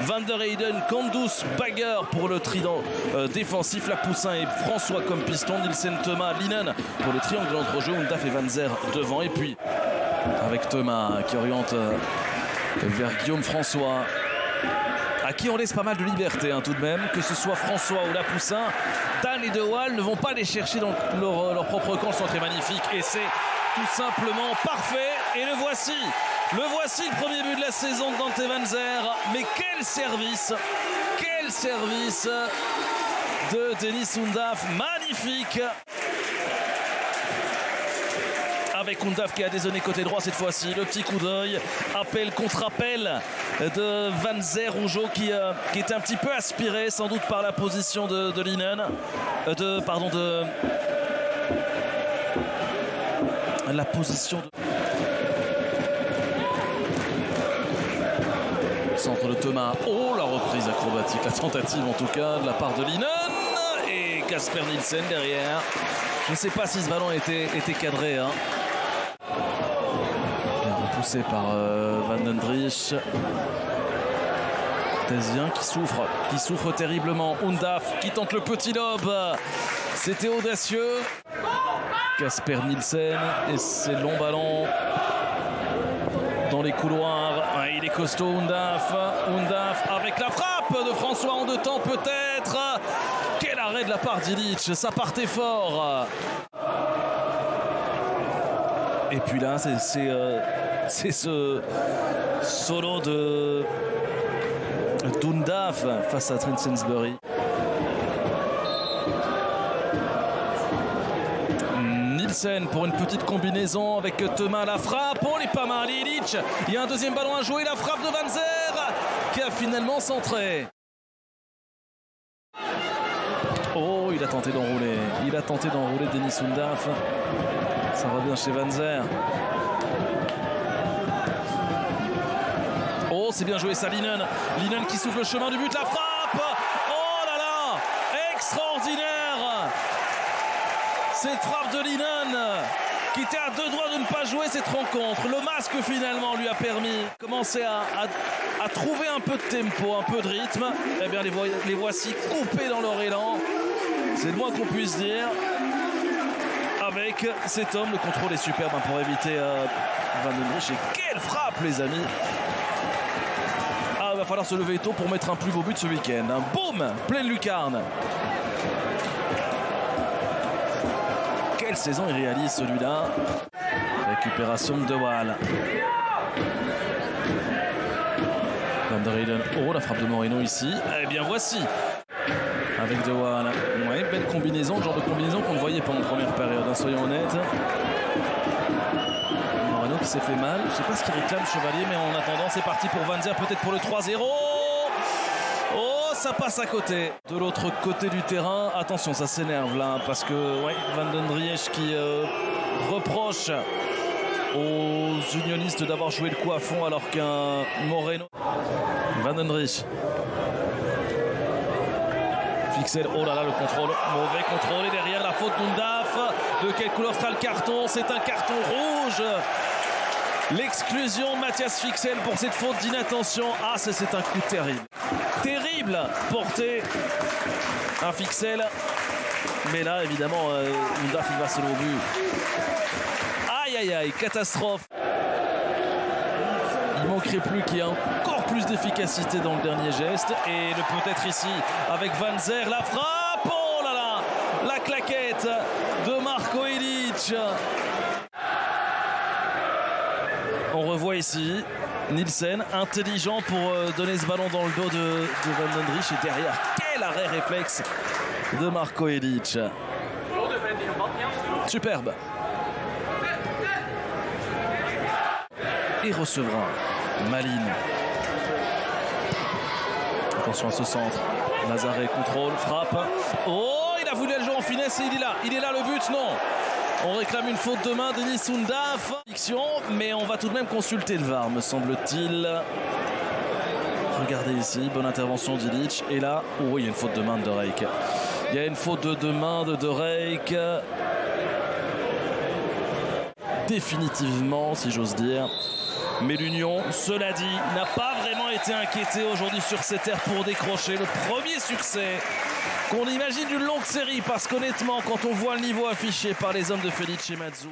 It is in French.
Van der Heyden, Kandus, Bagger pour le trident défensif. Lapoussin et François comme piston. Nielsen, Thomas, Linen pour le triangle d'entrejeu. Undaf et Van Zer devant. Et puis avec Thomas qui oriente vers Guillaume François, à qui on laisse pas mal de liberté tout de même, que ce soit François ou Lapoussin. Dan et De Waal ne vont pas les chercher dans leur propre camp. Le centre est magnifique et c'est tout simplement parfait. Et le voici le premier but de la saison de Dante Van Zer. Mais quel service de Denis Undaf, magnifique, avec Undaf qui a dézonné côté droit cette fois-ci. Le petit coup d'œil, appel contre appel de Van Zer, Rougeau qui était un petit peu aspiré sans doute par la position de Linen, la position de centre de Thomas. Oh, la reprise acrobatique, la tentative en tout cas de la part de Linen et Casper Nielsen derrière. Je ne sais pas si ce ballon était cadré. Repoussé par Van den Driesch. Thésien qui souffre terriblement. Undaf qui tente le petit lob. C'était audacieux. Casper Nielsen et ses longs ballons dans les couloirs. Il est costaud, Undaf avec la frappe de François en deux temps peut-être. Quel arrêt de la part d'Ilic, ça partait fort. Et puis là c'est ce solo de Undaf face à Trent Sainsbury. Nielsen pour une petite combinaison avec Thomas, la frappe, oh il est pas mal, Ilic. Il y a un deuxième ballon à jouer, la frappe de Van Zer qui a finalement centré. Oh, il a tenté d'enrouler Denis Undaf. Ça revient chez Van Zer. Oh, c'est bien joué ça, Linen qui souffle le chemin du but, la frappe. Oh là là, extraordinaire cette frappe de Linen qui était à deux doigts de ne pas jouer cette rencontre. Le masque finalement lui a permis de commencer à trouver un peu de tempo, un peu de rythme. Eh bien les voici coupés dans leur élan, c'est le moins qu'on puisse dire. Avec cet homme, le contrôle est superbe pour éviter Van den Driesch. Et quelle frappe les amis. Il va falloir se lever tôt pour mettre un plus beau but ce week-end. Boum, pleine lucarne. Quelle saison il réalise celui-là. Récupération de De Waal. Van der Heyden. Oh, la frappe de Moreno ici. Eh bien voici. Avec De Waal. Ouais, belle combinaison, le genre de combinaison qu'on ne voyait pas en première période, soyons honnêtes. Moreno qui s'est fait mal. Je ne sais pas ce qu'il réclame Chevalier, mais en attendant, c'est parti pour Van Zer, peut-être pour le 3-0. Oh, ça passe à côté. De l'autre côté du terrain, attention, ça s'énerve là, parce que Van den Driesch qui reproche aux unionistes d'avoir joué le coup à fond alors qu'un Moreno. Van den Driesch. Fixel, oh là là, le contrôle, mauvais contrôle, et derrière la faute d'Undaf. De quelle couleur sera le carton? C'est un carton rouge. L'exclusion de Mathias Fixel pour cette faute d'inattention. Ah, c'est un coup terrible porté à Fixel. Mais là, évidemment, Undaf il va seul au but. Aïe, catastrophe. Il manquerait plus qu'il y ait encore plus d'efficacité dans le dernier geste. Et le peut-être ici avec Van Zer, la frappe. Oh là là, la claquette de Marko Ilic. On revoit ici Nielsen, intelligent pour donner ce ballon dans le dos de Van den Driesch. Et derrière, quel arrêt réflexe de Marko Ilic. Superbe. Et recevra Maline. Attention à ce centre. Nazaré contrôle, frappe. Oh, il a voulu le jouer en finesse et il est là le but, non. On réclame une faute de main, Denis Undaf. Mais on va tout de même consulter le VAR, me semble-t-il. Regardez ici, bonne intervention d'Ilic. Et là, oh, il y a une faute de main de Reik. Il y a une faute de main de Reik. Définitivement, si j'ose dire. Mais l'Union, cela dit, n'a pas vraiment été inquiété aujourd'hui sur ces terres pour décrocher le premier succès qu'on imagine d'une longue série, parce qu'honnêtement, quand on voit le niveau affiché par les hommes de Felice Mazzu,